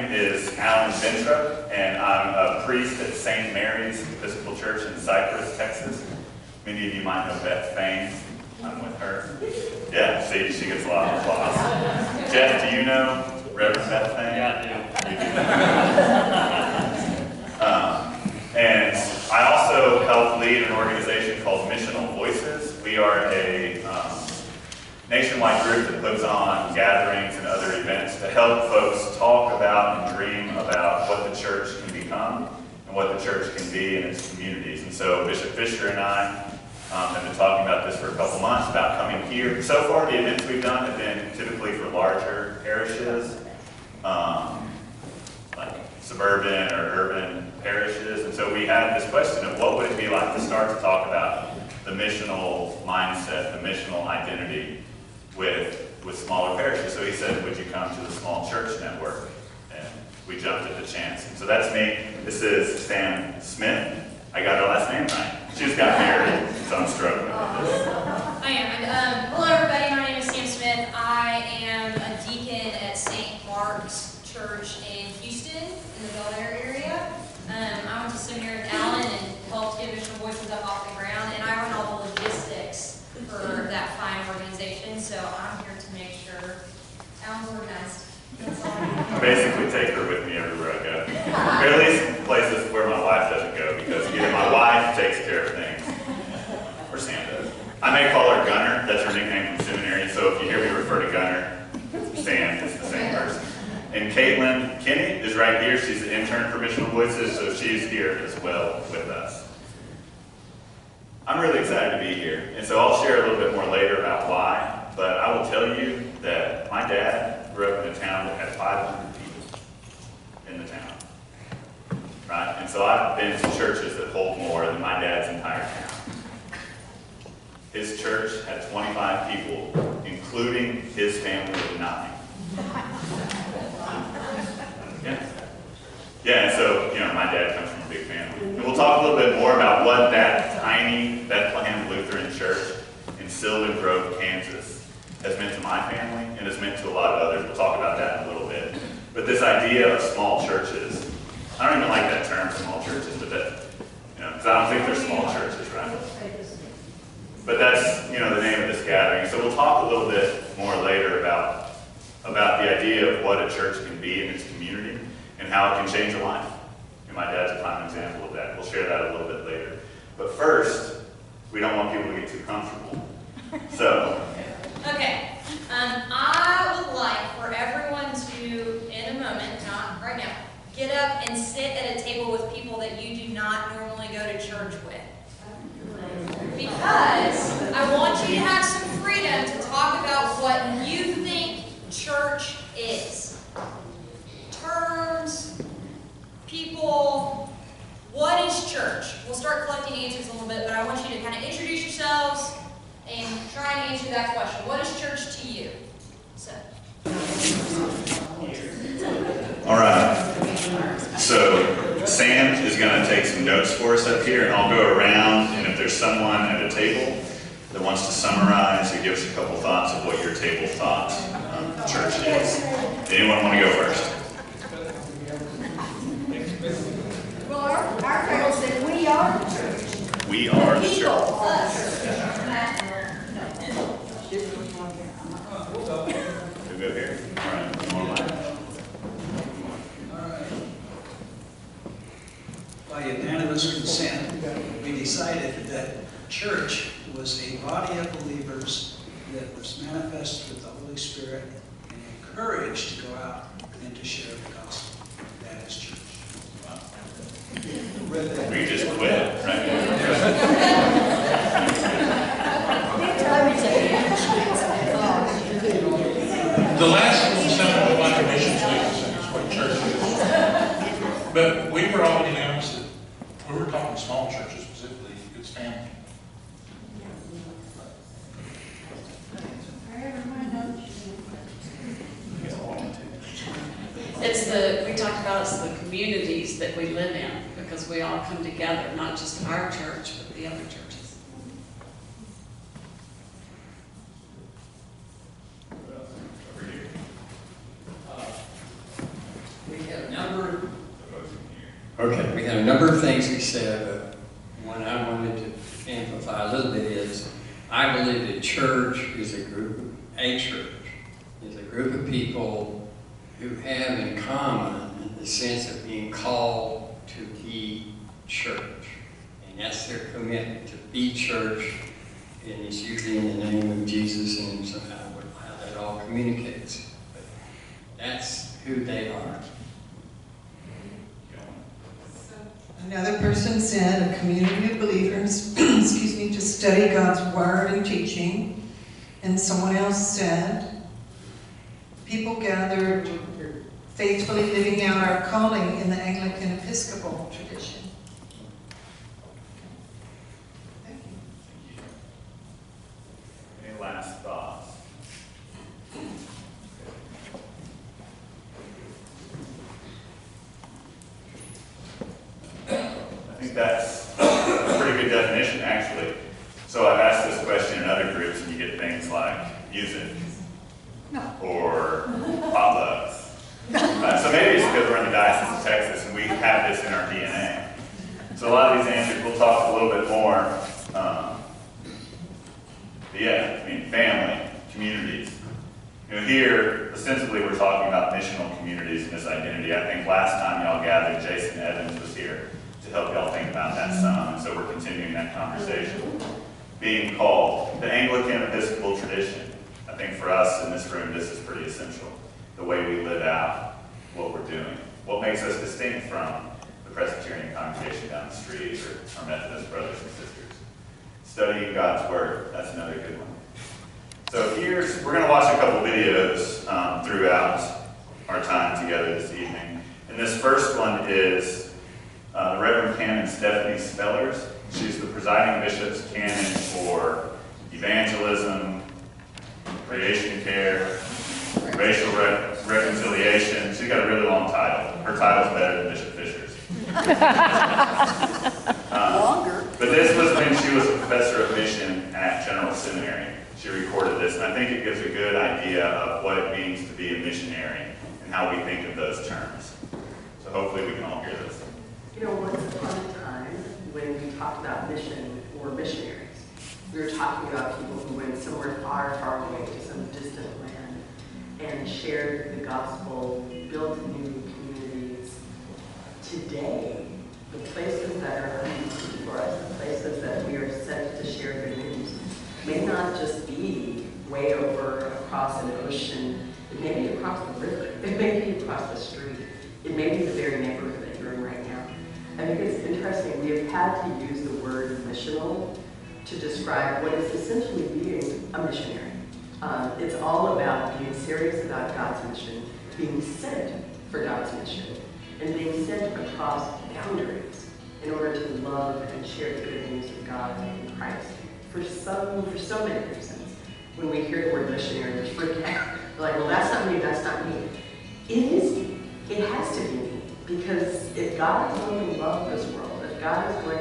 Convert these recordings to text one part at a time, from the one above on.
name is Bentrup, and I'm a priest at St. Mary's Episcopal Church in Cypress, Texas. Many of you might know Beth Fain. I'm with her. Yeah, see, she gets a lot of applause. Jeff, do you know Reverend Beth Fain? Yeah, I do. And I also help lead an organization called Missional Voices. We are a nationwide group that puts on gatherings and other events to help folks talk about and dream about what the church can become and what the church can be in its communities. And so Bishop Fisher and I have been talking about this for a couple months, about coming here. So far, the events we've done have been typically for larger parishes, like suburban or urban parishes. And so we had this question of what would it be like to start to talk about the missional mindset, the missional identity with smaller parishes. So he said, would you come to the Small Church Network? And we jumped at the chance. And so that's me. This is Sam Smith. I got her last name right. She just got married, so I'm struggling with this. I am. Hello, everybody. My name is Sam Smith. I am a deacon at St. Mark's Church in Houston, in the Bel Air area. I went to seminary with Alan and helped get Missional Voices up off the ground, and I run all the logistics for that fine organization, so I'm here to make sure Alan's organized. That's all. I basically take her with me everywhere I go. Or at least places where my wife doesn't go, because either my wife takes care of things, or Sam does. I may call her Gunner. That's her nickname from seminary, so if you hear me refer to Gunner, Sam is the same person. And Caitlin Kinney is right here. She's the intern for Missional Voices, so she's here as well with us. I'm really excited to be here, and so I'll share a little bit more later about why, but I will tell you that my dad grew up in a town that had 500 people in the town, right? And so I've been to churches that hold more than my dad's entire town. His church had 25 people, including his family of 9. Yeah, and so, my dad comes from a big family. And we'll talk a little bit more about what that tiny Bethlehem Lutheran Church in Sylvan Grove, Kansas has meant to my family and has meant to a lot of others. We'll talk about that in a little bit. But this idea of small churches, I don't even like that term, small churches, but that, because I don't think they're small churches, right? But that's, the name of this gathering. So we'll talk a little bit more later about the idea of what a church can be in its community and how it can change a life. And my dad's a prime example of that. We'll share that a little bit later. But first, we don't want people to get too comfortable. So. Okay. I would like for everyone to, in a moment, not right now, get up and sit at a table with people that you do not normally go to church with. Because I want you to have some freedom to talk about what you think church is. Terms, people, what is church? We'll start collecting answers a little bit, but I want you to kind of introduce yourselves and try and answer that question. What is church to you? So. All right. So Sam is going to take some notes for us up here, and I'll go around, and if there's someone at a table that wants to summarize or give us a couple thoughts of what your table thought church is. Anyone want to go first? Well, our table said we are the church. We are the People, church. us. We'll go here. All right. One more line. By unanimous consent, we decided that church was a body of believers that was manifest with the Holy Spirit and encouraged to go out and to share the gospel. That is church. Wow. We just quit, right? The last seminal proclamation statement is what church is. But we were all unanimous that we were talking small churches specifically, it's family. We talked about it's the communities that we live in, because we all come together, not just our church, but the other churches. We have Okay, we had a number of things he said, but one I wanted to amplify a little bit is, I believe that church is a church is a group of people who have in common the sense of being called to be church. And that's their commitment to be church, and it's usually in the name of Jesus and somehow how that all communicates. But that's who they are. Another person said a community of believers, excuse me, to study God's word and teaching. And someone else said, people gathered faithfully living out our calling in the Anglican Episcopal tradition. Thank you. Any last thoughts? I think that's a pretty good definition, actually. So I've asked this question in other groups, and you get things like music or potlucks. So maybe it's because we're in the Diocese of Texas, and we have this in our DNA. So a lot of these answers, we'll talk a little bit more. But yeah, I mean, family, communities. You know, here, ostensibly, we're talking about missional communities and this identity. I think last time y'all gathered, Jason Evans was here to help y'all think about that some, and so we're continuing that conversation. Being called the Anglican Episcopal tradition. I think for us in this room, this is pretty essential. The way we live out what we're doing. What makes us distinct from the Presbyterian congregation down the street or our Methodist brothers and sisters. Studying God's Word, that's another good one. So we're going to watch a couple videos throughout our time together this evening. And this first one is the Reverend Canon Stephanie Spellers. She's the presiding bishop's canon for evangelism, creation care, racial reconciliation. She's got a really long title. Her title's better than Bishop Fisher's. But this was when she was a professor of mission at General Seminary. She recorded this, and I think it gives a good idea of what it means to be a missionary and how we think of those terms. So hopefully we can all hear this. You know, once upon a time, when we talked about mission or missionaries, we were talking about people who went somewhere far, far away to some distant land and shared the gospel, built new communities. Today, the places that are uneasy for us, the places that we are sent to share good news, may not just be way over across an ocean. It may be across the river. It may be across the street. It may be the very neighborhood that you're in right now. I think it's interesting. We have had to use the word missional to describe what is essentially being a missionary. It's all about being serious about God's mission, being sent for God's mission, and being sent across boundaries in order to love and share the good news of God in Christ. For so many reasons, when we hear the word missionary, we freak out. We're like, well, that's not me, that's not me. It is me. It has to be me. Because if God is going to love this world, if God is going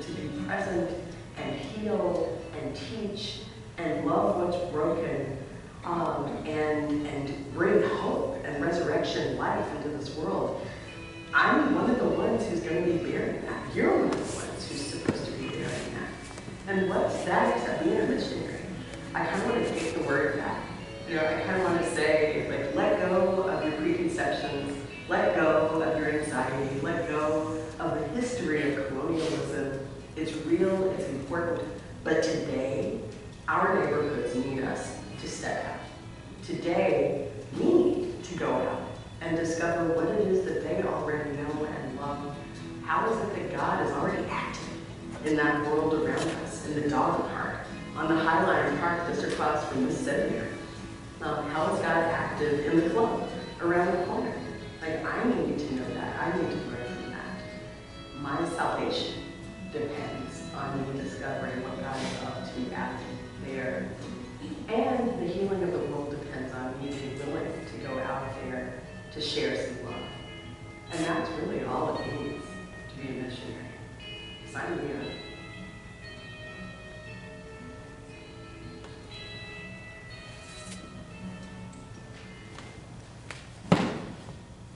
to be present and heal and teach and love what's broken and bring hope and resurrection life into this world, I'm one of the ones who's going to be bearing that. You're one of the ones who's supposed to be bearing that. And what's that except being a missionary? I kind of want to take the word back. You know, I kind of want to say, like, let go of your preconceptions, let go of your anxiety, let go of the history of colonialism. It's real, it's important, but today, our neighborhoods need us to step out. Today, we need to go out and discover what it is that they already know and love. How is it that God is already active in that world around us, in the dog park, on the Highline Park just across from the seminary? How is God active in the club around the corner? Like, I need to know that. I need to learn from that. My salvation depends on me discovering what God is up to out there. And the healing of the world depends on me being willing to go out there to share some love. And that's really all it means to be a missionary. Sign me up.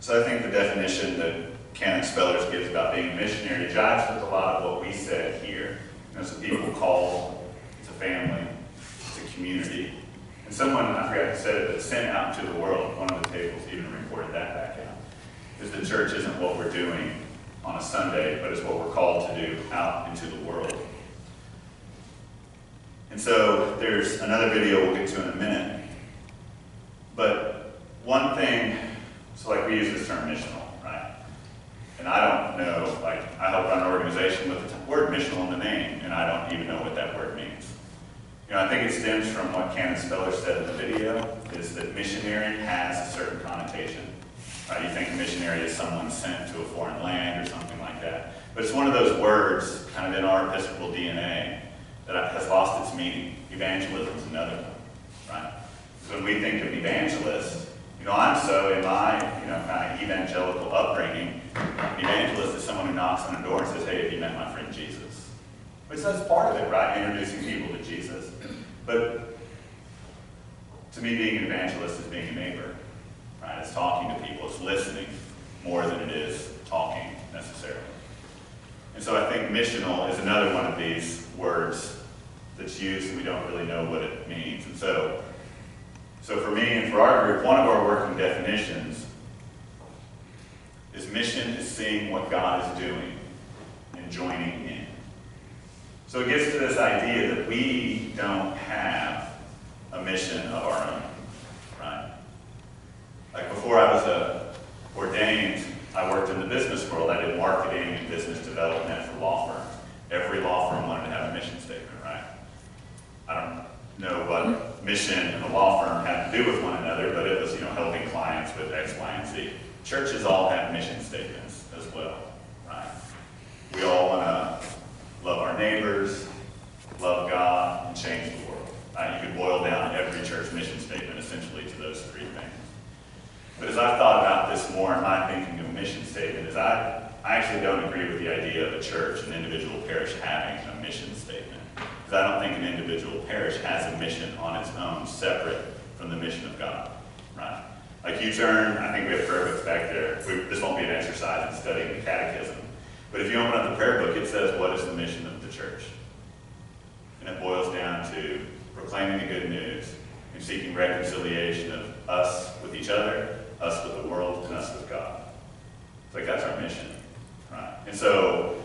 So I think the definition that Canon Spellers gives about being a missionary jives with a lot of what we said here. You know, some people call, it's a family, it's a community. And someone, I forgot who said it, but sent out into the world, one of the tables even reported that back out, is the church isn't what we're doing on a Sunday, but it's what we're called to do out into the world. And so there's another video we'll get to in a minute. But one thing, so like we use this term missional, right? And I don't know, like I help run an organization with the word missional in the name, and I don't even know what that word means. You know, I think it stems from what Canon Speller said in the video, is that missionary has a certain connotation. Right? You think a missionary is someone sent to a foreign land or something like that. But it's one of those words kind of in our Episcopal DNA that has lost its meaning. Evangelism is another one, right? So when we think of evangelist, you know, I'm so in my, you know, kind of evangelical upbringing, an evangelist is someone who knocks on a door and says, hey, have you met my friend Jesus? Which that's part of it, right? Introducing people to Jesus. But to me, being an evangelist is being a neighbor, right? It's talking to people, it's listening more than it is talking necessarily. And so I think missional is another one of these words that's used and we don't really know what it means. And so for me and for our group, one of our working definitions is mission is seeing what God is doing and joining in. So it gets to this idea that we don't have a mission of our own, right? Like before I was ordained, I worked in the business world. I did marketing and business development for law firms. Every law firm wanted to have a mission statement, right? I don't know what mission and a law firm had to do with one another, but it was, you know, helping clients with X, Y, and Z. Churches all have mission statements as well, right? We all want to love our neighbors, love God, and change the world. Right? You could boil down every church mission statement essentially to those three things. But as I've thought about this more in my thinking of a mission statement, is I actually don't agree with the idea of a church, an individual parish having a mission statement. Because I don't think an individual parish has a mission on its own separate from the mission of God, right? Like you turn, I think we have prayer books back there. This won't be an exercise in studying the catechism. But if you open up the prayer book, it says, what is the mission of the church? And it boils down to proclaiming the good news and seeking reconciliation of us with each other, us with the world, and us with God. It's like that's our mission, right? And so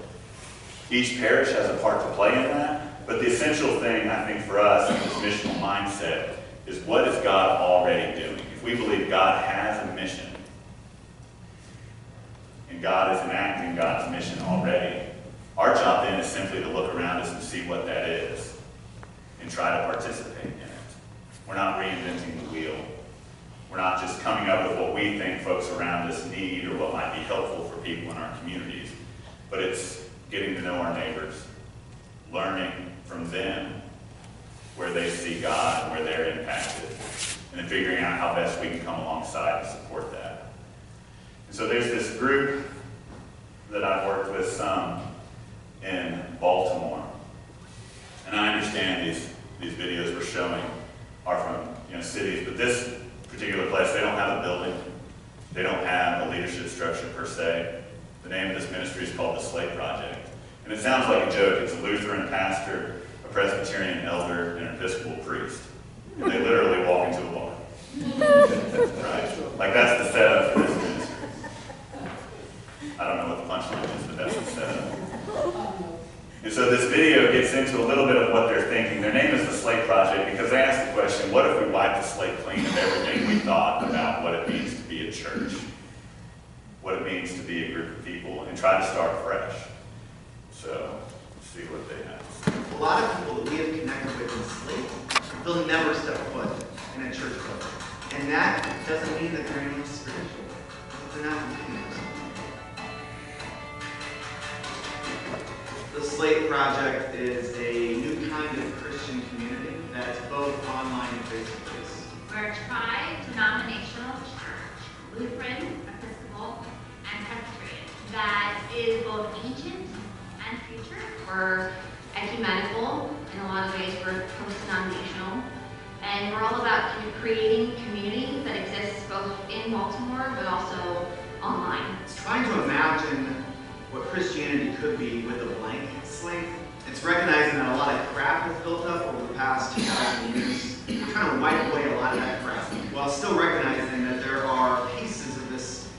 each parish has a part to play in that. But the essential thing, I think, for us in this missional mindset is what is God already doing? If we believe God has a mission, and God is enacting God's mission already, our job then is simply to look around us and see what that is and try to participate in it. We're not reinventing the wheel. We're not just coming up with what we think folks around us need or what might be helpful for people in our communities, but it's getting to know our neighbors, learning from them where they see God and where they're impacted, and then figuring out how best we can come alongside and support that. And so there's this group that I've worked with some in Baltimore, and I understand these videos we're showing are from, you know, cities, but this particular place, they don't have a building, they don't have a leadership structure per se. The name of this ministry is called the Slate Project. And it sounds like a joke. It's a Lutheran pastor, a Presbyterian elder, and an Episcopal priest. And they literally walk into a bar. Right? Like that's the setup for this ministry. I don't know what the punchline is, but that's the setup. And so this video gets into a little bit of what they're thinking. Their name is the Slate Project because they ask the question, what if we wipe the slate clean of everything we thought about what it means to be a church, what it means to be a group of people, and try to start fresh? So, let's see what they have. A lot of people that we have connected with in Slate, they'll never step foot in a church building. And that doesn't mean that they're any spiritual. They're not confused. The Slate Project is a new kind of Christian community that's both online and face-to-face. We're a tri-denominational church, Lutheran, Episcopal, and Presbyterian, that is both ancient and future. We're ecumenical. In a lot of ways, we're post-denominational. And we're all about creating communities that exist both in Baltimore, but also online. It's trying to imagine what Christianity could be with a blank slate. It's recognizing that a lot of crap has built up over the past 2,000 years. We're trying to wipe away a lot of that crap, while still recognizing that there are pieces of this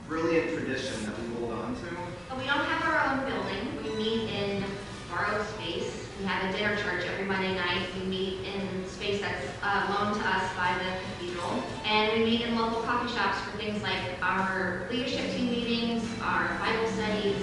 brilliant tradition that we hold on to. But we don't have our own building. We meet in borrowed space. We have a dinner church every Monday night. We meet in space that's loaned to us by the cathedral. And we meet in local coffee shops for things like our leadership team meetings, our Bible studies.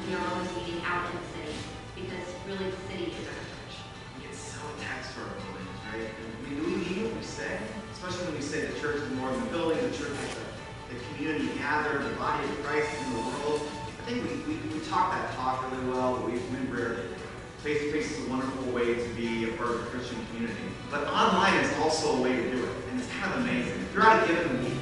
We are always meeting out in the city because really the city is our church. We get so attached to our buildings, right? I mean, do we mean what we say? Especially when we say the church is more than the building, the church is the community gathered, the body of Christ in the world. I think we talk that talk really well, but we rarely do. Face-to-face is a wonderful way to be a part of a Christian community. But online is also a way to do it, and it's kind of amazing. Throughout a given week,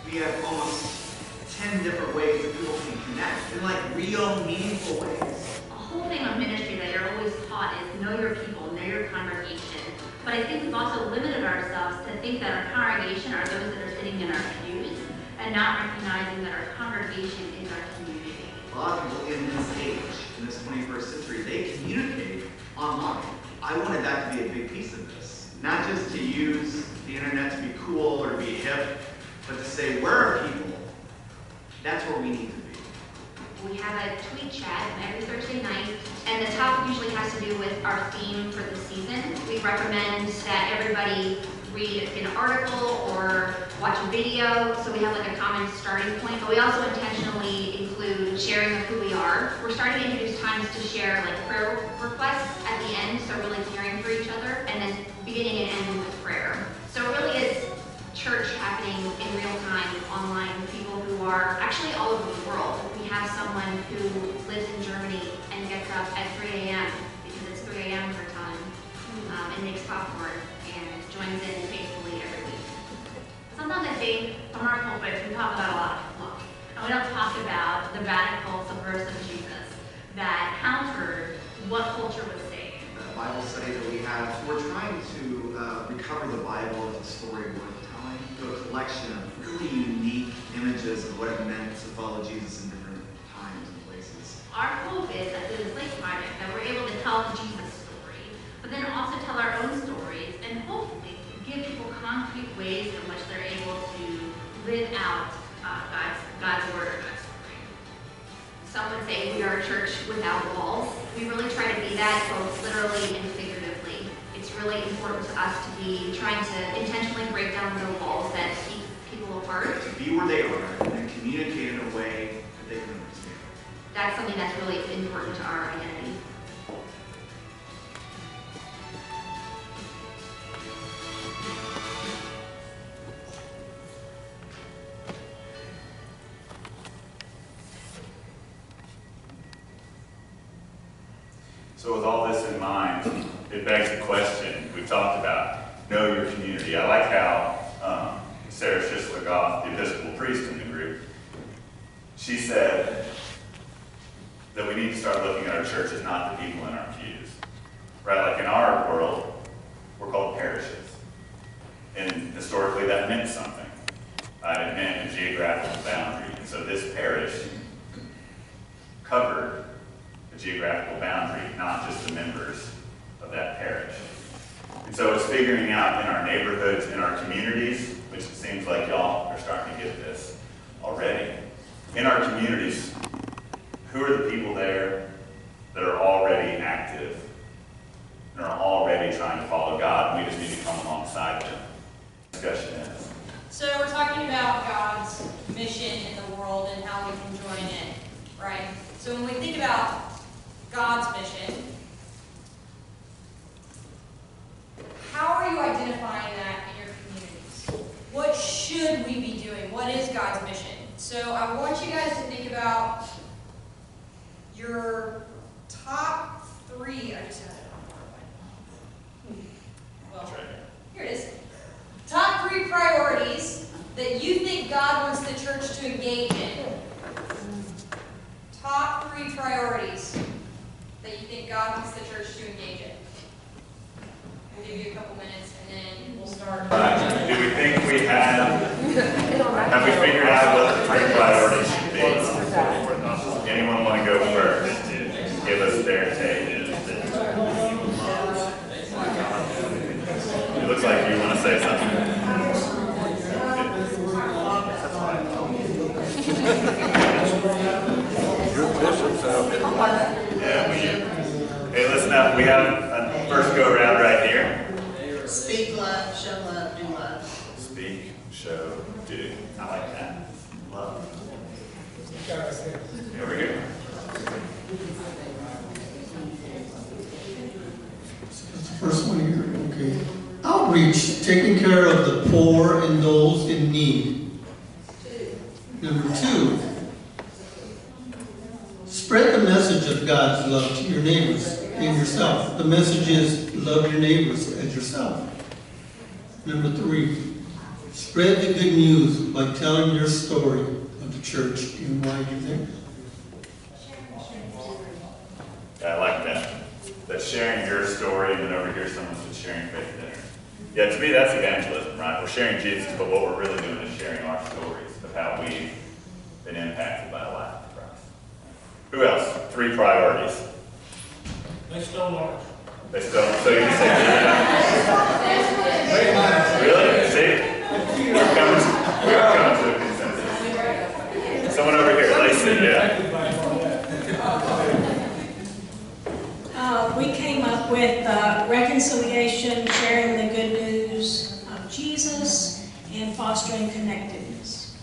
we have almost 10 different ways that people can connect in like real, meaningful ways. The whole thing of ministry that you're always taught is know your people, know your congregation. But I think we've also limited ourselves to think that our congregation are those that are sitting in our pews and not recognizing that our congregation is our community. A lot of people in this age, in this 21st century, they communicate online. I wanted that to be a big piece of this. Not just to use the internet to be cool or to be hip, but to say, where are people? That's where we need to be. We have a tweet chat every Thursday night, and the topic usually has to do with our theme for the season. We recommend that everybody read an article or watch a video, so we have like a common starting point, but we also intentionally include sharing of who we are. We're starting to introduce times to share like prayer requests at the end, so really caring for each other, and then beginning and ending with prayer. So it really is church happening in real time online with people who are actually all over the world. We have someone who lives in Germany and gets up at 3 a.m. because it's 3 a.m. her time, and makes popcorn and joins in faithfully every week. Sometimes I think from our pulpits we talk about a lot of fluff, and we don't talk about the radical subversive Jesus that countered what culture was saying. The Bible study that we have, we're trying to recover the Bible as a story worth telling, to a collection of really unique images of what it meant to follow Jesus in different times and places. Our hope is that through this Lake Project that we're able to tell the Jesus story, but then also tell our own stories and hopefully give people concrete ways in which they're able to live out God's word or God's story. Some would say we are a church without walls. We really try to be that both literally and figuratively. It's really important to us to be trying to intentionally break down the walls that keep people apart. To be where they are and communicate in a way that they can understand. That's something that's really important to our identity. So with all this in mind, it begs the question we've talked about, know your community. I like how Sarah Schisler-Goff, the Episcopal priest in the group, she said that we need to start looking at our church as not the people in our pews. Right, like in our world, we're called parishes. And historically that meant something. It meant a geographical boundary. And so this parish covered a geographical boundary, not just the members of that parish. And so it's figuring out in our neighborhoods, in our communities, which it seems like y'all are starting to get this already. In our communities, who are the people there that are already active and are already trying to follow God, and we just need to come alongside them? Discussion is. So we're talking about God's mission in the world and how we can join in, right? So when we think about God's mission, how are you identifying that in your communities? What should we be doing? What is God's mission? So I want you guys to think about your top three. I just had it on PowerPoint. Well, here it is. Top three priorities that you think God wants the church to engage in. Top three priorities that you think God wants the church to engage in. We'll give you a couple minutes and then we'll start. Do we think we have we figured out what the three priorities should be? show, do. I like that. Love. Here we go. First one here, okay. Outreach, taking care of the poor and those in need. Number 2, spread the message of God's love to your neighbors and yourself. The message is love your neighbors as yourself. Number 3, spread the good news by telling your story of the church. And why do you think? I like that. That's sharing your story, and then over here someone's just sharing faith dinner. Yeah, to me that's evangelism, right? We're sharing Jesus, but what we're really doing is sharing our stories of how we've been impacted by the life of Christ. Who else? 3 priorities. They stole ours. They still, so you say, really? See? We're coming to a consensus. Someone over here, Lacey, yeah. We came up with reconciliation, sharing the good news of Jesus, and fostering connectedness.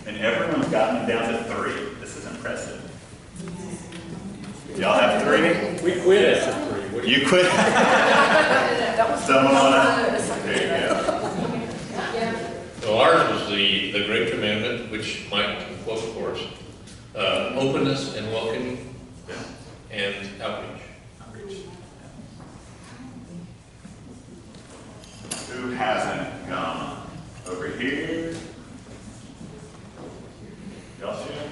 And everyone's gotten it down to 3. This is impressive. Y'all have 3? We quit at 3. You quit? Someone want to? There you go. So ours was the Great Commandment, which Mike can quote, of course. Openness and welcoming and outreach. Who hasn't gone? Over here. Y'all see it?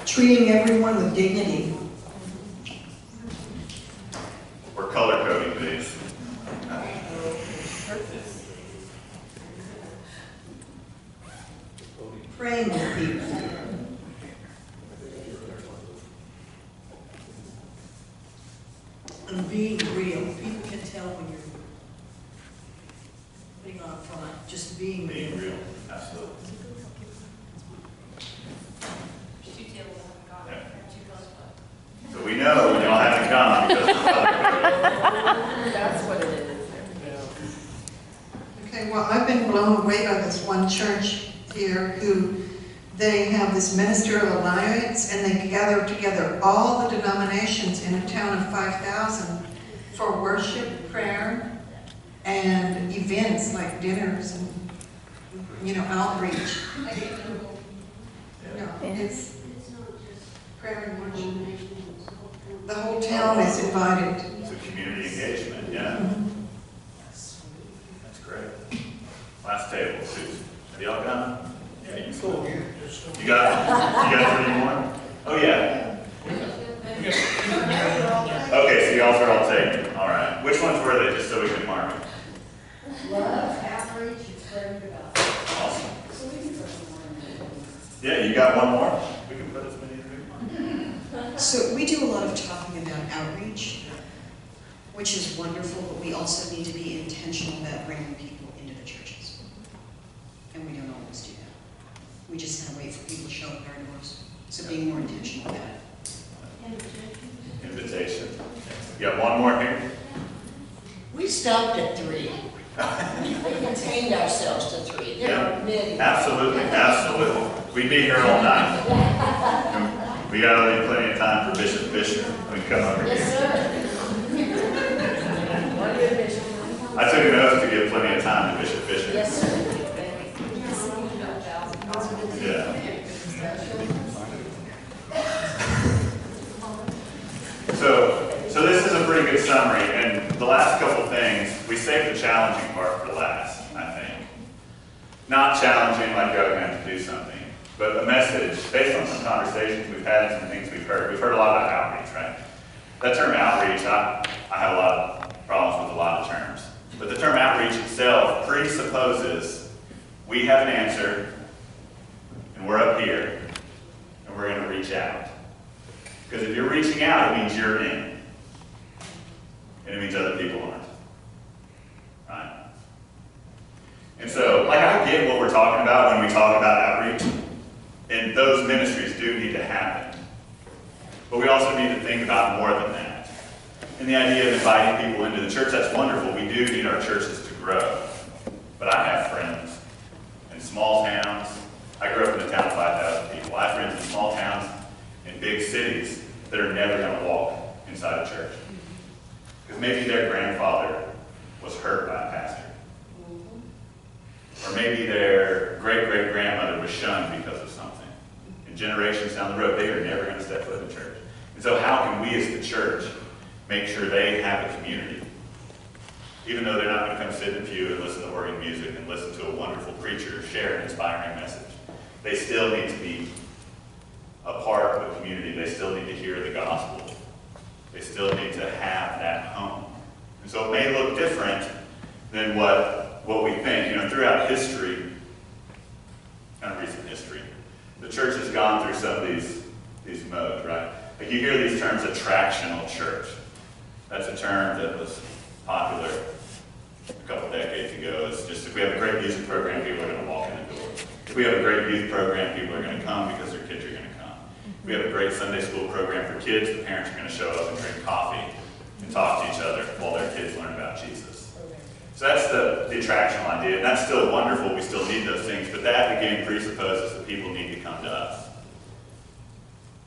Treating everyone with dignity. We're color coding these. Praying with people. And being real. People can tell when you're being on front, just being real. Being real, absolutely. Yeah. So we know when y'all haven't gone because of color coding. That's what it is. Okay, well, I've been blown away by this one church here who they have this ministerial alliance and they gather together all the denominations in a town of 5,000 for worship, prayer, and events like dinners and, outreach. It's prayer and worship. The whole town is invited. It's a community engagement, yeah. That's great. Last table, Susan. Have y'all gone? Yeah, you can. You got 3 more? Oh, yeah. Okay, so y'all are all taken. All right. Which ones were they, just so we can mark them? Love, outreach, and spreading the gospel. Awesome. Yeah, you got one more? We can put as many as we want. So we do a lot of talking about outreach, which is wonderful, but we also need to be intentional about bringing people into the churches. And we don't always do that. We just kind of wait for people to show up at our doors. So being more intentional about it. Invitation. You got one more here? We stopped at 3. We contained ourselves to 3. There are many. Absolutely, absolutely. We'd be here all night. We got plenty of time for Bishop Fisher when we come over here. Yes, sir. I took an oath to give plenty of time to Bishop Fisher. Yes, sir. Yeah. So this is a pretty good summary, and the last couple things, we saved the challenging part for last, I think. Not challenging like you're going to have to do something, but a message based on some conversations we've had and some things we've heard. We've heard a lot about outreach, right? That term outreach, I have a lot of problems with a lot of terms. But the term outreach itself presupposes we have an answer, and we're up here, and we're going to reach out. Because if you're reaching out, it means you're in. And it means other people aren't. Right? And so, I get what we're talking about when we talk about outreach. And those ministries do need to happen. But we also need to think about more than that. And the idea of inviting people into the church, that's wonderful. We do need our churches to grow. But I have friends in small towns. I grew up in a town of 5,000 people. I have friends in small towns, in big cities, that are never going to walk inside a church. Because maybe their grandfather was hurt by a pastor. Or maybe their great-great-grandmother was shunned because of something. And generations down the road, they are never going to step foot in the church. And so how can we as the church make sure they have a community? Even though they're not going to come sit in a pew and listen to organ music and listen to a wonderful preacher share an inspiring message. They still need to be a part of the community. They still need to hear the gospel. They still need to have that home. And so it may look different than what we think. You know, throughout history, kind of recent history, the church has gone through some of these modes, right? Like you hear these terms, attractional church. That's a term that was popular a couple decades ago. It's just if we have a great music program, people are going to walk in the door. If we have a great youth program, people are going to come because their kids are going to come. If we have a great Sunday school program for kids, the parents are going to show up and drink coffee and talk to each other while their kids learn about Jesus. So that's the attractional idea, and that's still wonderful. We still need those things, but that again presupposes that people need to come to us.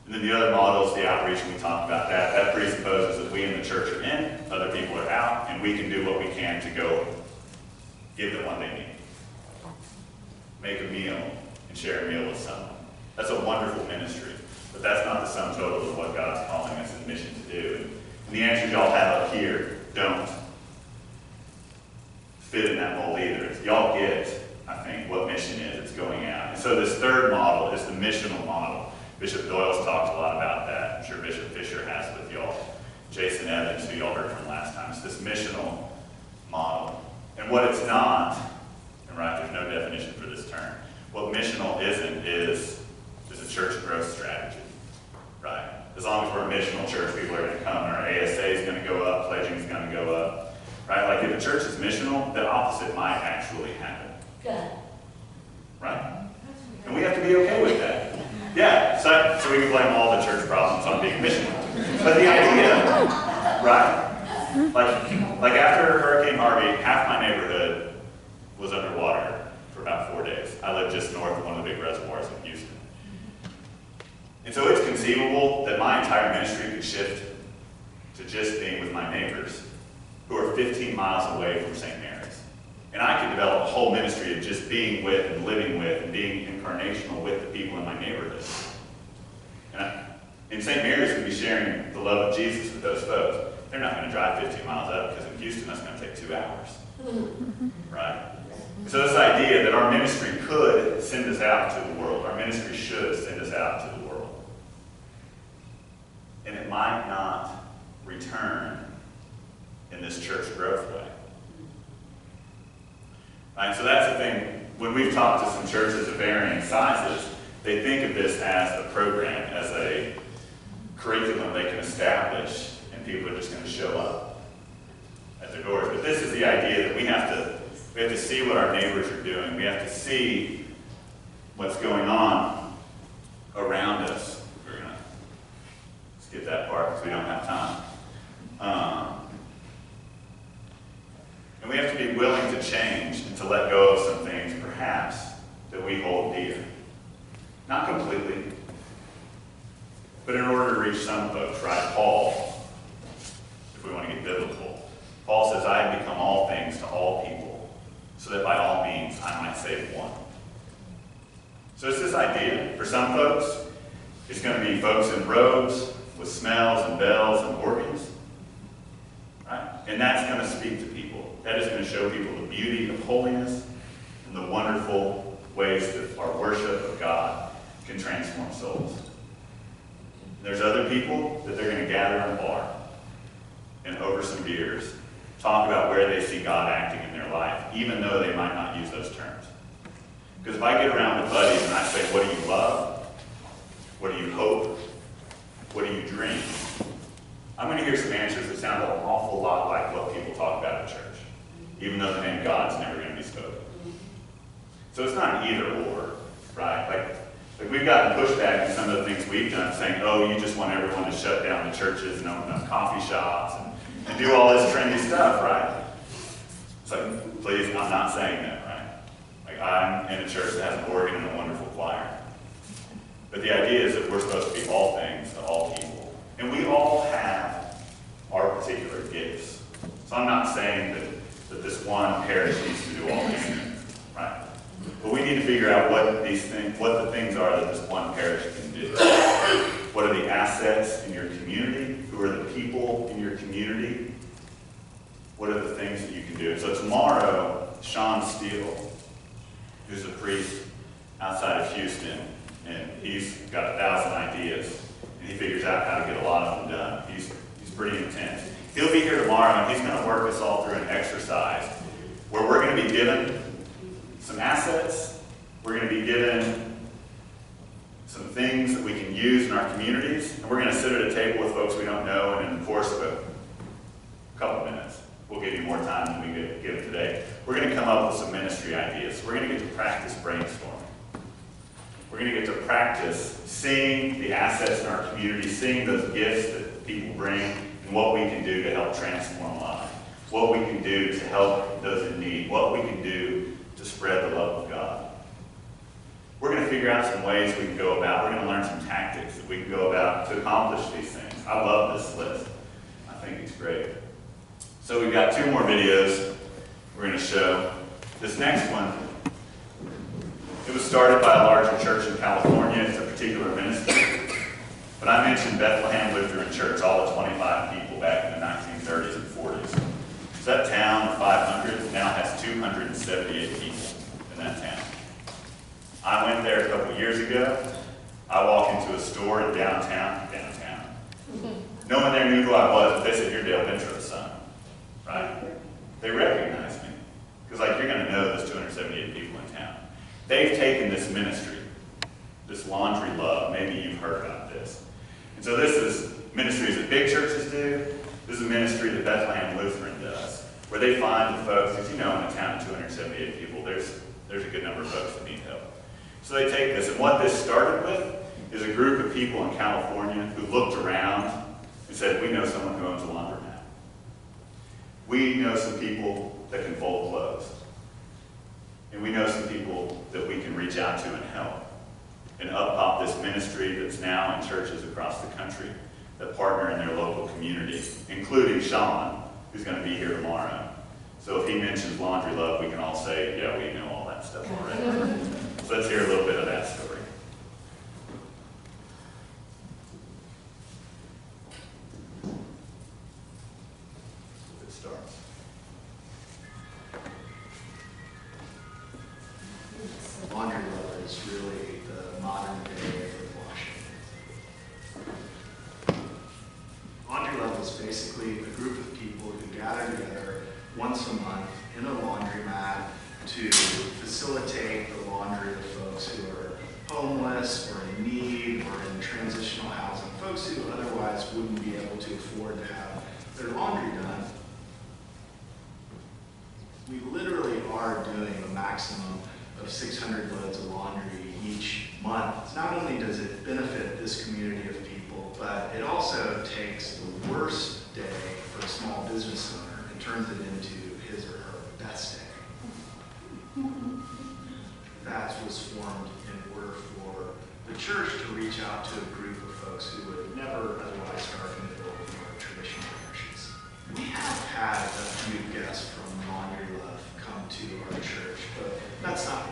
And then the other model is the outreach, and we talked about that. That presupposes that we in the church are in, other people are out, and we can do what we can to go give them what they need. Make a meal and share a meal with someone. That's a wonderful ministry, but that's not the sum total of what God's calling us in mission to do. And the answers y'all have up here don't fit in that mold either. Y'all get, I think, what mission is. It's going out. And so this third model is the missional model. Bishop Doyle's talked a lot about that. I'm sure Bishop Fisher has with y'all. Jason Evans, who y'all heard from last time. It's this missional model. And what it's not, and right, there's no definition for this term. What missional isn't is a church growth strategy, right? As long as we're a missional church, people are going to come. Our ASA is going to go up. Pledging is going to go up, right? Like if a church is missional, the opposite might actually happen. Good. Right? And we have to be okay with that. Yeah, so we can blame all the church problems on being missional. But the idea, right? Like after Hurricane Harvey, half my neighborhood was underwater for about 4 days. I lived just north of one of the big reservoirs in Houston. And so it's conceivable that my entire ministry could shift to just being with my neighbors who are 15 miles away from St. Mary's. And I could develop a whole ministry of just being with and living with and being incarnational with the people in my neighborhood. And St. Mary's would be sharing the love of Jesus with those folks. They're not going to drive 15 miles up because in Houston that's going to take 2 hours. Right? So this idea that our ministry could send us out to the world, our ministry should send us out to the world. And it might not return in this church growth way. Right, so that's the thing. When we've talked to some churches of varying sizes, they think of this as a program, as a curriculum they can establish, and people are just going to show up at their doors. But this is the idea that we have to see what our neighbors are doing. We have to see what's going on around us. We're going to skip that part because we don't have time. And we have to be willing to change and to let go of some things, perhaps, that we hold dear. Not completely, but in order to reach some folks, right? Paul, if we want to get biblical, Paul says, I have become all things to all people, so that by all means I might save one. So it's this idea. For some folks, it's going to be folks in robes with smells and bells and organs, right? And that's going to speak to people. That is going to show people the beauty of holiness and the wonderful ways that our worship of God can transform souls. There's other people that they're going to gather in a bar and over some beers talk about where they see God acting in their life, even though they might not use those terms. Because if I get around with buddies and I say, what do you love? What do you hope? What do you dream? I'm going to hear some answers that sound an awful lot like what people talk about in church, even though the name God's never going to be spoken. So it's not an either or, right? Like we've gotten pushback in some of the things we've done, saying, oh, you just want everyone to shut down the churches and open up coffee shops, and and do all this trendy stuff, right? It's like, please, I'm not saying that, right? Like, I'm in a church that has an organ and a wonderful choir. But the idea is that we're supposed to be all things to all people. And we all have our particular gifts. So I'm not saying that this one parish needs to do all these things, right? But we need to figure out what the things are that this one parish can do. What are the assets in your community? Who are the people in your community? What are the things that you can do? So tomorrow, Sean Steele, who's a priest outside of Houston, and he's got 1,000 ideas, and he figures out how to get a lot of them done. He's pretty intense. He'll be here tomorrow, and he's going to work us all through an exercise where we're going to be given some assets, we're going to be given some things that we can use in our communities, and we're going to sit at a table with folks we don't know, and in the course of a couple minutes, we'll give you more time than we give today, we're going to come up with some ministry ideas. We're going to get to practice brainstorming. We're going to get to practice seeing the assets in our community, seeing those gifts that people bring, and what we can do to help transform lives, what we can do to help those in need, what we can do to spread the love of God. We're going to figure out some ways we can go about, we're going to learn some tactics that we can go about to accomplish these things. I love this list. I think it's great. So we've got 2 more videos we're going to show. This next one, it was started by a larger church in California. It's a particular ministry. But I mentioned Bethlehem Lutheran Church, all the 25 people back in the 1930s and 40s. So that town of 500 now has 278 people in that town. I went there a couple years ago. I walk into a store in downtown. No one there knew who I was, but they said, "You're Dale Bentrup's son," right? They recognized me. Because you're going to know there's 278 people in town. They've taken this ministry, this laundry love, maybe you've heard about this. And so this is ministries that big churches do. This is a ministry that Bethlehem Lutheran does, where they find the folks, because in a town of 278 people, there's a good number of folks that need help. So they take this, and what this started with is a group of people in California who looked around and said, we know someone who owns a laundromat. We know some people that can fold clothes. And we know some people that we can reach out to and help. And up popped this ministry that's now in churches across the country that partner in their local community, including Sean, who's going to be here tomorrow. So if he mentions laundry love, we can all say, yeah, we know all that stuff already. So let's hear a little bit of that story. It starts. Laundry love is really the modern day of washing. Laundry love is basically a group of people who gather together once a month in a laundromat to facilitate the laundry of folks who are homeless or in need or in transitional housing, folks who otherwise wouldn't be able to afford to have their laundry done. We literally are doing a maximum of 600 loads of laundry each month. Not only does it benefit this community of people, but it also takes the worst day for a small business owner and turns it into his or her best day. That was formed in order for the church to reach out to a group of folks who would never otherwise start in the middle of more traditional parishes. We have had a few guests from Laundry Love come to our church, but that's not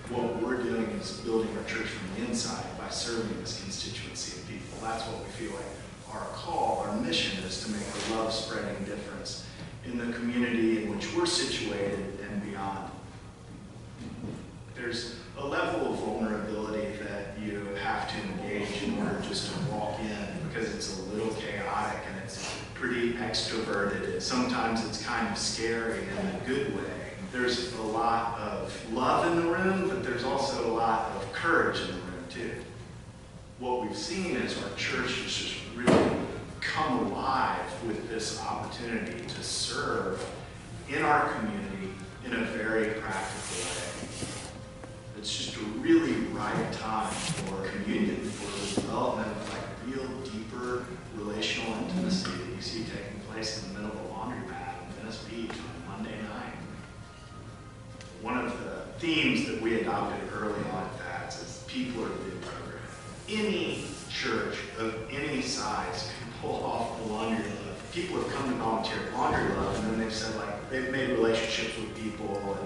what we're doing is building our church from the inside by serving this constituency of people. That's what we feel like our call, our mission is to make a love-spreading difference in the community in which we're situated and beyond. There's a level of vulnerability that you have to engage in order just to walk in because it's a little chaotic and it's pretty extroverted. Sometimes it's kind of scary in a good way. There's a lot of love in the room, but there's also a lot of courage in the room too. What we've seen is our church has just really come alive with this opportunity to serve in our community in a very practical way. It's just a really right time for communion, for the development of real deeper relational intimacy that you see taking place in the middle themes that we adopted early on at that is people are the big program. Any church of any size can pull off the laundry love. People have come to volunteer at laundry love, and then they've said like they've made relationships with people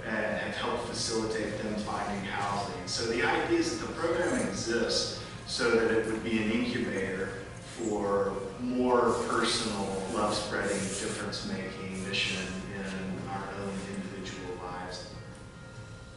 and have helped facilitate them finding housing. So the idea is that the program exists so that it would be an incubator for more personal love spreading, difference making mission in our own individual lives.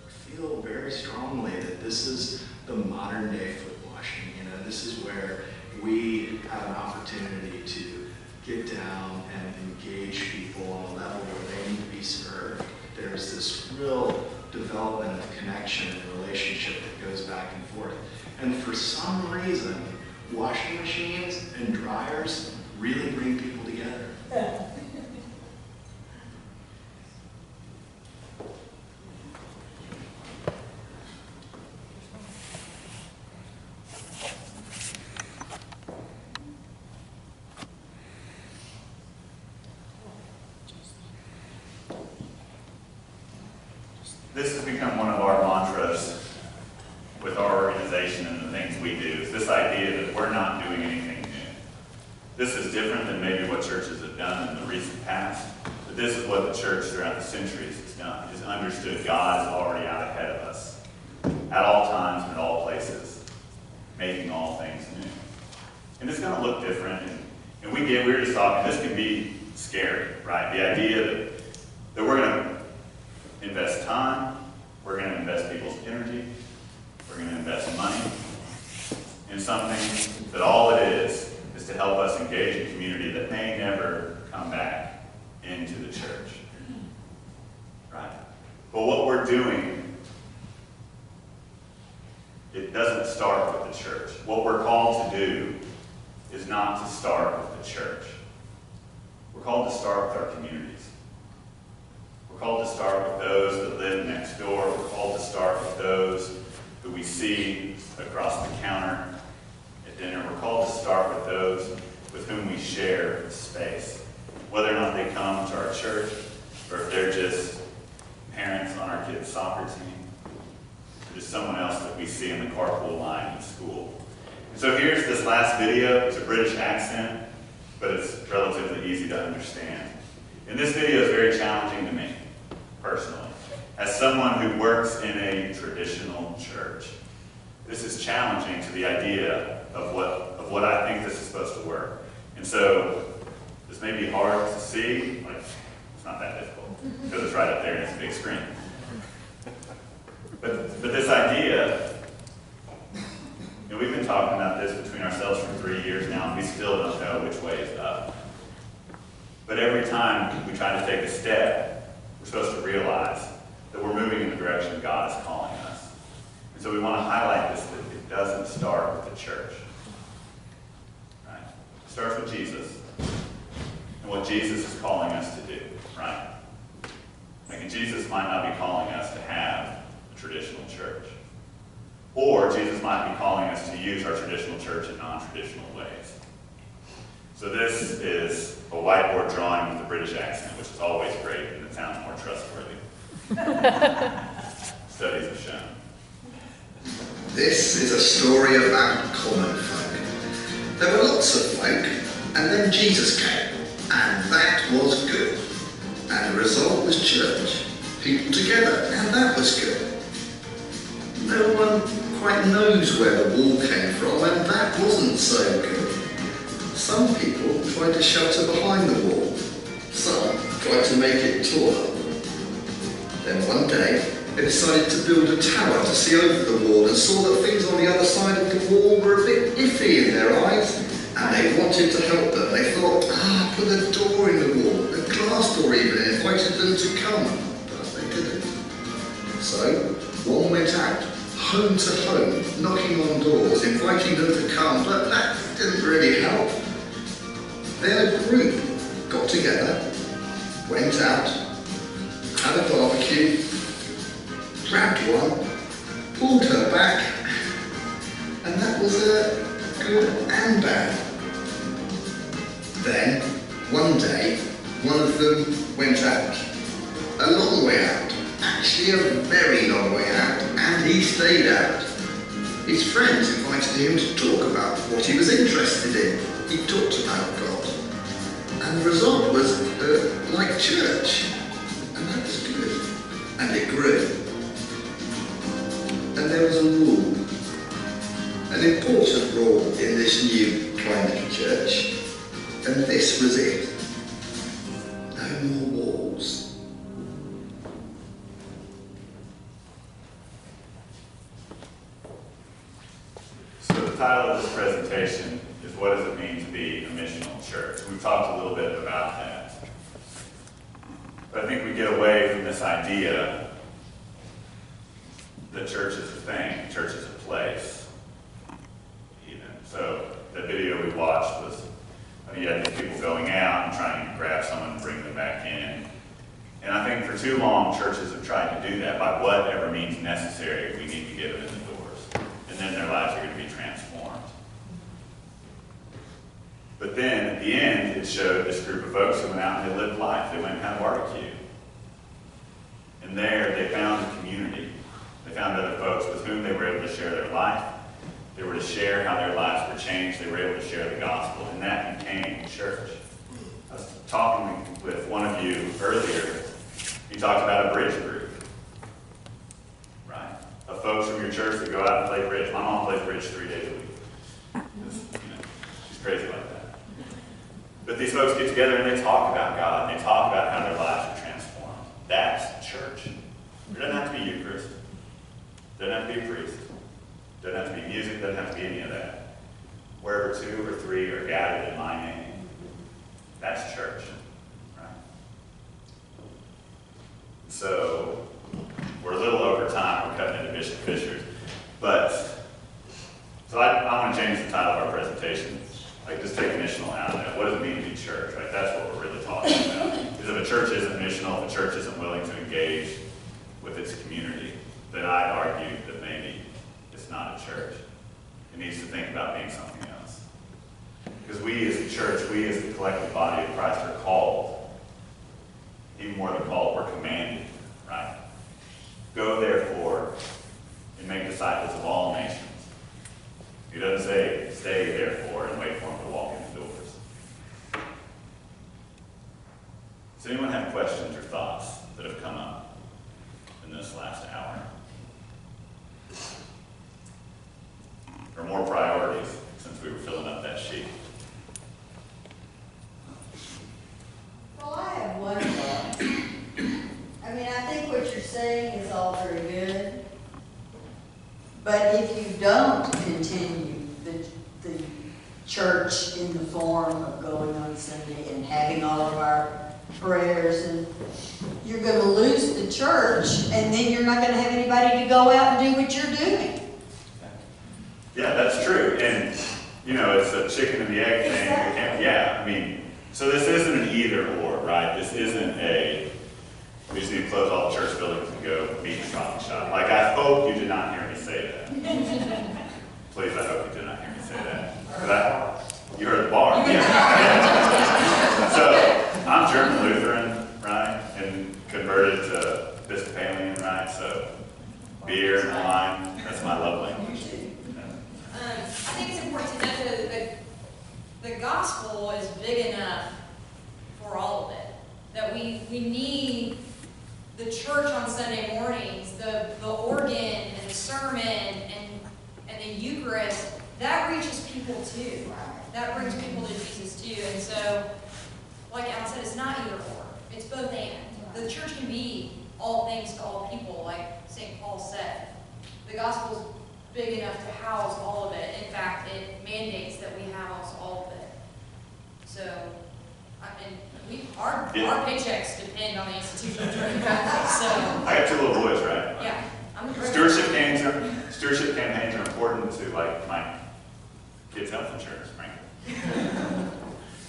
I feel very strongly that this is the modern day foot washing. You know, this is where we have an opportunity to get down and engage people on a level where they need to be served. There's this real development of connection and relationship that goes back and forth. And for some reason, washing machines and dryers really bring people together. This has become one of our mantras with our organization and the things we do, is this idea that we're not doing anything new. This is different than maybe what churches have done in the recent past, but this is what the church throughout the centuries has done. It's understood God is already out ahead of us, at all times and at all places, making all things new. And it's going to look different, and we were just talking, this can be scary, right? The idea that we're going to invest time, we're going to invest people's energy, we're going to invest money in something that all it is to help us engage a community that may never come back into the church. Right? But what we're doing, it doesn't start with the church. What we're called to do is not to start with the church. We're called to start with our communities. We're called to start with those that live next door. We're called to start with those who we see across the counter at dinner. We're called to start with those with whom we share space. Whether or not they come to our church, or if they're just parents on our kids' soccer team, or just someone else that we see in the carpool line at school. And so here's this last video. It's a British accent, but it's relatively easy to understand. And this video is very challenging to me, personally. As someone who works in a traditional church, this is challenging to the idea of what I think this is supposed to work. And so this may be hard to see, like it's not that difficult because it's right up there and it's a big screen. But this idea, you know, we've been talking about this between ourselves for 3 years now, and we still don't know which way is up. But every time we try to take a step, we're supposed to realize that we're moving in the direction God is calling us. And so we want to highlight this, that it doesn't start with the church. Right? It starts with Jesus and what Jesus is calling us to do. Right? Like, Jesus might not be calling us to have a traditional church. Or Jesus might be calling us to use our traditional church in non-traditional ways. So this is a whiteboard drawing with a British accent, which is always great and it sounds more trustworthy. Studies have shown. This is a story about common folk. There were lots of folk, and then Jesus came, and that was good. And the result was church, people together, and that was good. No one quite knows where the wall came from, and that wasn't so good. Some people tried to shelter behind the wall. Some tried to make it taller. Then one day, they decided to build a tower to see over the wall and saw that things on the other side of the wall were a bit iffy in their eyes, and they wanted to help them. They thought, put a door in the wall, a glass door even, and invited them to come, but they didn't. So, one went out, home to home, knocking on doors, inviting them to come, but that didn't really help. Then a group got together, went out, had a barbecue, grabbed one, pulled her back, and that was good and bad. Then, one day, one of them went out, a long way out, actually a very long way out, and he stayed out. His friends invited him to talk about what he was interested in. He talked about God. And the result was like church. And that was good. And it grew. And there was a rule. An important rule in this new kind of church. And this was it. No more walls. So the title of this presentation is What Does It Mean to Be a Missional Church? We've talked a little bit about that. But I think we get away from this idea that church is a thing, church is a place. Even. So the video we watched was, you had these people going out and trying to grab someone and bring them back in. And I think for too long, churches have tried to do that by whatever means necessary. We need to get them in the doors. And then their lives are going to be transformed. But then, at the end, it showed this group of folks who went out and they lived life. They went and had a barbecue. And there, they found a community. They found other folks with whom they were able to share their life. They were to share how their lives were changed. They were able to share the gospel. And that became church. I was talking with one of you earlier. You talked about a bridge group. Right? Of folks from your church that go out and play bridge. My mom plays bridge 3 days a week. She's crazy like that. But these folks get together and they talk about God. And they talk about how their lives are transformed. That's church. It doesn't have to be Eucharist. It doesn't have to be a priest. It doesn't have to be music. It doesn't have to be any of that. Wherever 2 or 3 are gathered in my name, that's church. Right? So, we're a little over time. We're cutting into Bishop Fisher's. But, so I want to change the title of our presentation. Like, just take missional out of it. What does it mean to be church? Right? That's what we're really talking about. Because if a church isn't missional, if a church isn't willing to engage with its community, then I'd argue that maybe it's not a church. It needs to think about being something else. Because we as a church, we as the collective body of Christ are called. Even more than called, we're commanded, right? Go therefore and make disciples of all nations. He doesn't say, stay therefore and wait for them to walk in the doors. Does anyone have questions or thoughts that have come up in this last hour? Or more priorities, since we were filling up that sheet? Well, I have one thought. I mean, I think what you're saying is all very good. But if you don't continue the church in the form of going on Sunday and having all of our prayers, and you're going to lose the church, and then you're not going to have anybody to go out and do what you're doing. Yeah, that's true. And, it's a chicken and the egg thing. Exactly. Yeah, I mean, so this isn't an either or, right? This isn't we just need to close all the church buildings and go meet in the coffee shop. Like, I hope you did not hear me say that. Please, I hope you did not hear me say that. Because you heard the bar. Yeah. So, I'm German Lutheran, right? And converted to Episcopalian, right? So, beer and wine, that's my love language. I think it's important to know that the gospel is big enough for all of it. That we need the church on Sunday mornings, the organ and the sermon and the Eucharist, that reaches people too. That brings people to Jesus too. And so, like Alan said, it's not either or. It's both and. The church can be all things to all people, like St. Paul said. The gospel is big enough to house all of it. In fact, it mandates that we house all of it. So, our paychecks depend on the institution of church. So I got 2 little boys, right? Yeah. Stewardship campaigns are important to my kids' health insurance, frankly.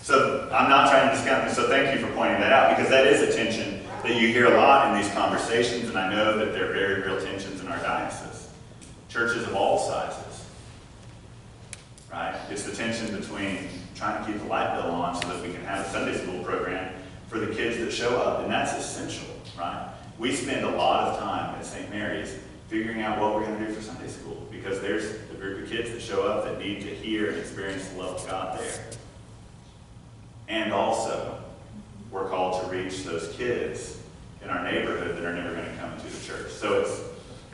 So I'm not trying to discount this. So thank you for pointing that out, because that is a tension that you hear a lot in these conversations, and I know that there are very real tensions in our diocese. Churches of all sizes, right? It's the tension between trying to keep the light bill on so that we can have a Sunday school program for the kids that show up, and that's essential, right? We spend a lot of time at St. Mary's figuring out what we're going to do for Sunday school, because there's a group of kids that show up that need to hear and experience the love of God there. And also, we're called to reach those kids in our neighborhood that are never going to come into the church. So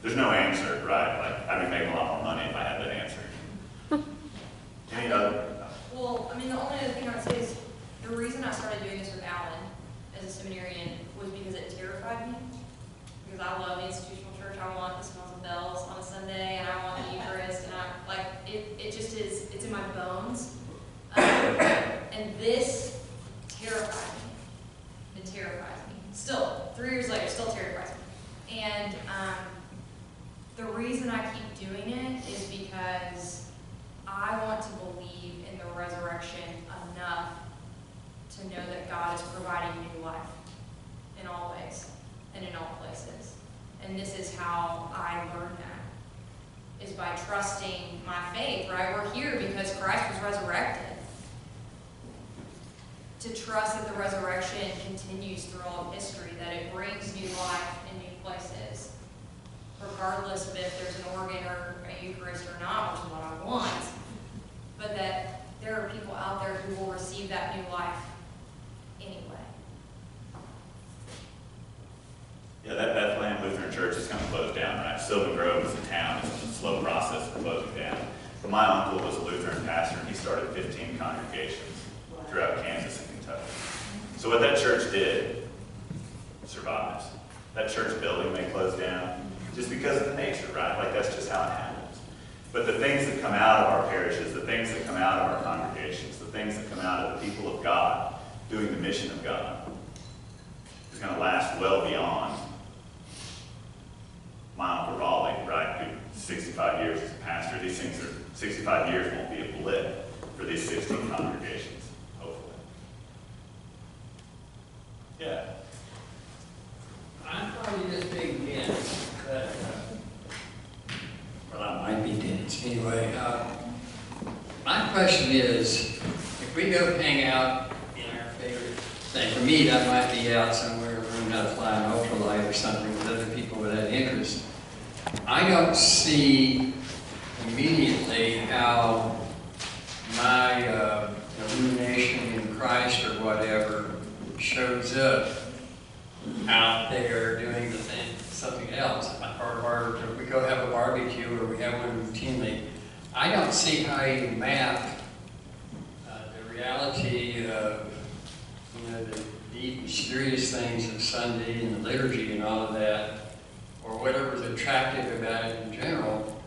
there's no answer, right? Like, I'd be making a lot more money if I had that answer. Any other? Well, I mean, the only other thing I would say is the reason I started doing this with Alan as a seminarian was because it terrified me. Because I love the institutional church. I want the smells of bells on a Sunday, and I want the Eucharist, and it just is, it's in my bones. And this terrified me. It terrifies me. Still, 3 years later, still terrifies me. And the reason I keep doing it is because I want to believe in the resurrection enough to know that God is providing new life in all ways and in all places. And this is how I learned that, is by trusting my faith, right? We're here because Christ was resurrected. To trust that the resurrection continues through all of history, that it brings new life in new places, regardless of if there's an organ or a Eucharist or not, which is what I want, but that there are people out there who will receive that new life anyway. Yeah, that Bethlehem Lutheran Church is kind of closed down, right? Sylvan Grove is a town. It's a slow process of closing down. But my uncle was a Lutheran pastor, and he started 15 congregations throughout Kansas and Kentucky. So what that church did survives. That church building may close down just because of the nature, right? Like, that's just how it happens. But the things that come out of our parishes, the things that come out of our congregations, the things that come out of the people of God doing the mission of God is going to last well beyond my Uncle Raleigh, right, who 65 years as a pastor. These things are, 65 years won't be a blip for these 16 congregations, hopefully. Yeah. I'm probably just being dense, but, well, I might be dense anyway. My question is, if we go hang out in our favorite thing, for me, that might be out somewhere learning how to fly an ultralight or something with other people with that interest. I don't see immediately how my illumination in Christ or whatever shows up out there doing the thing, something else, or if we go have a barbecue or we have one routinely. I don't see how you map the reality of the deep, mysterious things of Sunday and the liturgy and all of that, or whatever's attractive about it in general,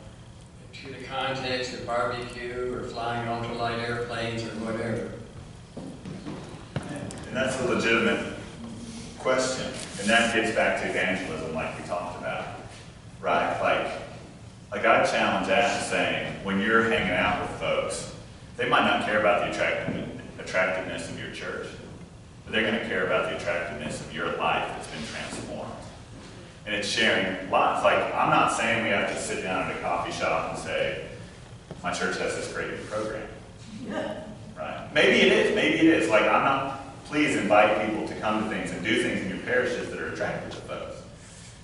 to the context of barbecue or flying ultralight airplanes or whatever. And that's a legitimate question. And that gets back to evangelism, like we talked about, right? Like I challenge that to saying, when you're hanging out with folks, they might not care about the attractiveness of your church, but they're going to care about the attractiveness of your life that's been transformed. And it's sharing life. Like, I'm not saying we have to sit down at a coffee shop and say, my church has this great new program. Right? Maybe it is. Maybe it is. Like, I'm not, please invite people to come to things and do things in your parishes that are attractive to folks.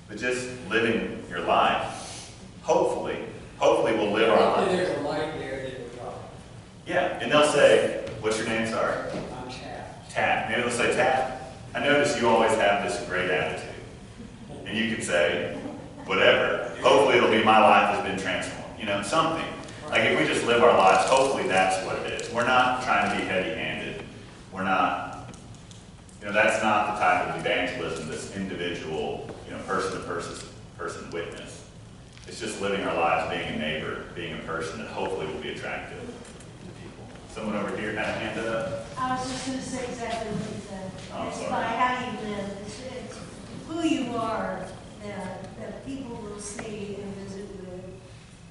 But just living your life, hopefully we'll live our life. There's a light there that will talk. Yeah, and they'll say, what's your name, sorry? I'm Tat. Tat. Maybe they'll say, Tat, I notice you always have this great attitude. And you can say, whatever. Hopefully it'll be my life has been transformed. You know, something. Like, if we just live our lives, hopefully that's what it is. We're not trying to be heavy-handed. We're not, that's not the type of evangelism, this individual, person-to-person witness. It's just living our lives, being a neighbor, being a person that hopefully will be attractive to people. Someone over here had a hand up? I was just going to say exactly what you said. Oh, It's sorry. by how you live. It's who you are that people will see and visit with,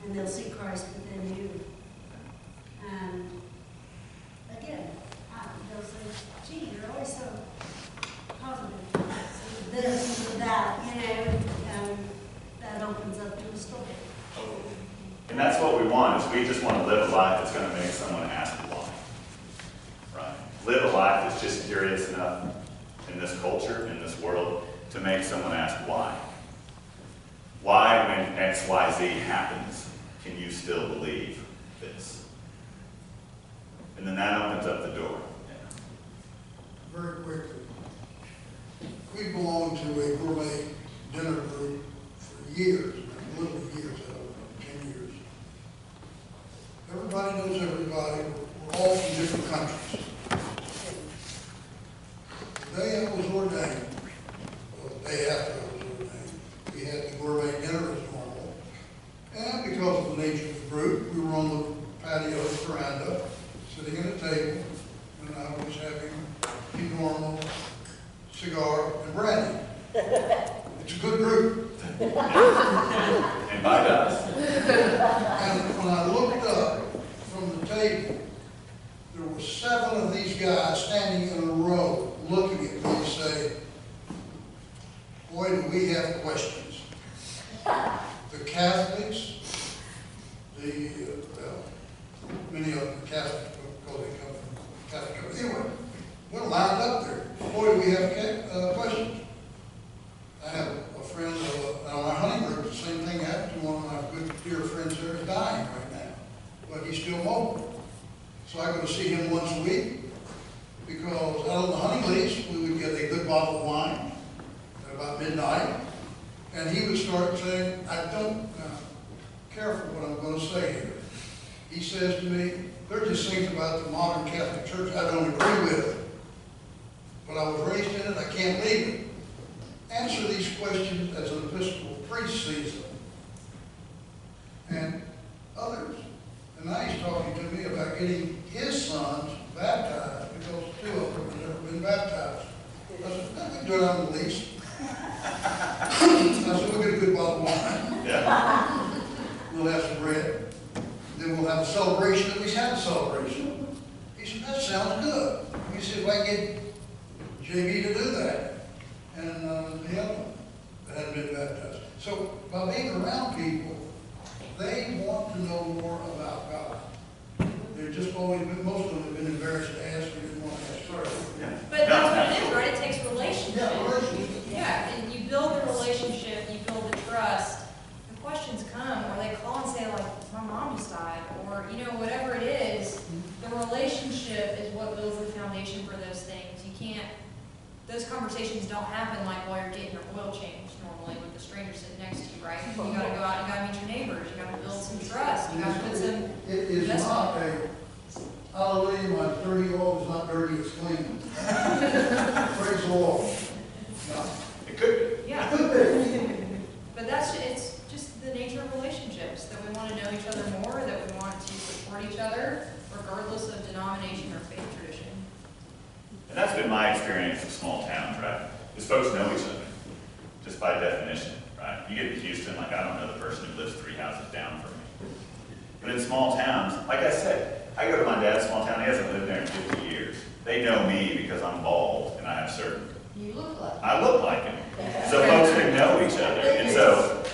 and they'll see Christ within you. And again, they'll say, gee, you're always so positive. This and that, and that opens up to a story. And that's what we want, is we just want to live a life that's going to make someone ask why. Right? Live a life that's just curious enough in this culture, in this world, to make someone ask why. Why, when X, Y, Z happens, can you still believe this? And then that opens up the door. Very quickly. We belonged to a gourmet dinner group for years, literally years, I don't know, 10 years. Everybody knows everybody. We're all from different countries. The day I was ordained, or the day after I was ordained, we had the gourmet dinner as normal. And because of the nature of the group, we were on the patio veranda, sitting at a table, and I was having the normal cigar and brandy. It's a good group. Invite us. And when I looked up from the table, there were 7 of these guys standing in a row looking at me and saying, boy, do we have questions. The Catholics, many of them are Catholics because they come from Catholic countries. Anyway, we're lined up there. Boy, do we have questions. I have a friend on our hunting group, the same thing happened to one of my good dear friends there is dying right now, but he's still mobile. So I go to see him once a week because out on the hunting lease, we would get a good bottle of wine at about midnight, and he would start saying, I don't, careful what I'm going to say here. He says to me, there are just things about the modern Catholic Church I don't agree with, but I was raised in it, I can't leave it. Answer these questions as an Episcopal priest sees them. And others. And now he's talking to me about getting his sons baptized because 2 of them have never been baptized. I said, no, we can do it on the lease. I said, we'll get a good bottle of wine. Yeah. We'll have some bread. Then we'll have a celebration. At least have a celebration. He said, that sounds good. He said, if I get JB to do that. And the other one that hadn't been baptized. So by being around people, they want to know more about God. They've just always been, most of them have been embarrassed to ask, or didn't want to ask first. Yeah. But that's what it is, right? It takes relationship. Yeah, relationship. Yeah, and you build the relationship, you build the trust. The questions come, or they call and say, like, my mom just died, or, you know, whatever it is, the relationship is what builds the foundation for those things. You can't, those conversations don't happen like while you're getting your oil changed normally with the stranger sitting next to you, right? You gotta go out, you gotta meet your neighbors, you gotta build some trust, you gotta put some It is not a, hallelujah, my dirty oil is not dirty, it's clean. Praise the Lord. No. It could be. Yeah. It could be. But that's, it's just the nature of relationships, that we want to know each other more, that we want to support each other, regardless of denomination or faith tradition. And that's been my experience of small towns, right? Because folks know each other, just by definition, right? You get to Houston, like, I don't know the person who lives 3 houses down from me. But in small towns, like I said, I go to my dad's small town, he hasn't lived there in 50 years. They know me because I'm bald and I have certain. You look like I look like him. So folks can know each other. And so,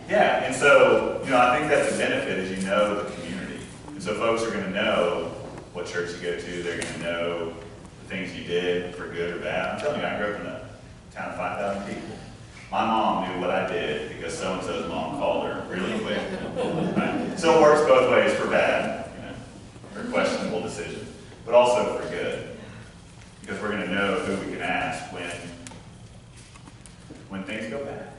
yeah, and so, you know, I think that's a benefit is you know the community. And so folks are going to know what church you go to. They're going to know the things you did for good or bad. I'm telling you, I grew up in a town of 5,000 people. My mom knew what I did because so-and-so's mom called her really quick. Right? So it works both ways for bad, you know, for questionable decisions, but also for good. Because we're going to know who we can ask when things go bad.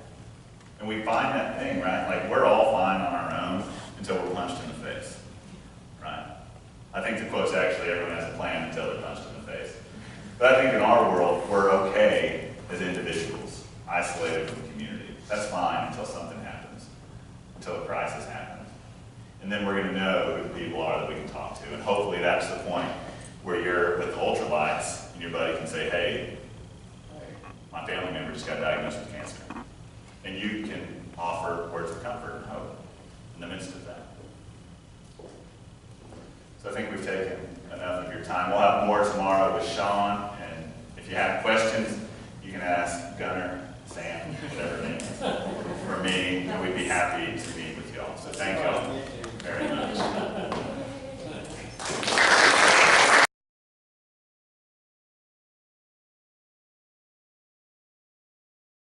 And we find that thing, right? Like, we're all fine on our own until we're punched in the face, right? I think the quote's actually, everyone has a plan until they're punched in the face. But I think in our world, we're okay as individuals, isolated from the community. That's fine until something happens, until a crisis happens. And then we're going to know who the people are that we can talk to. And hopefully that's the point where you're with ultralights and your buddy can say, hey, my family member just got diagnosed with cancer. And you can offer words of comfort and hope in the midst of that. So I think we've taken enough of your time. We'll have more tomorrow with Sean, and if you have questions, you can ask Gunnar, Sam, whatever it is, or me, and we'd be happy to meet with y'all. So thank y'all.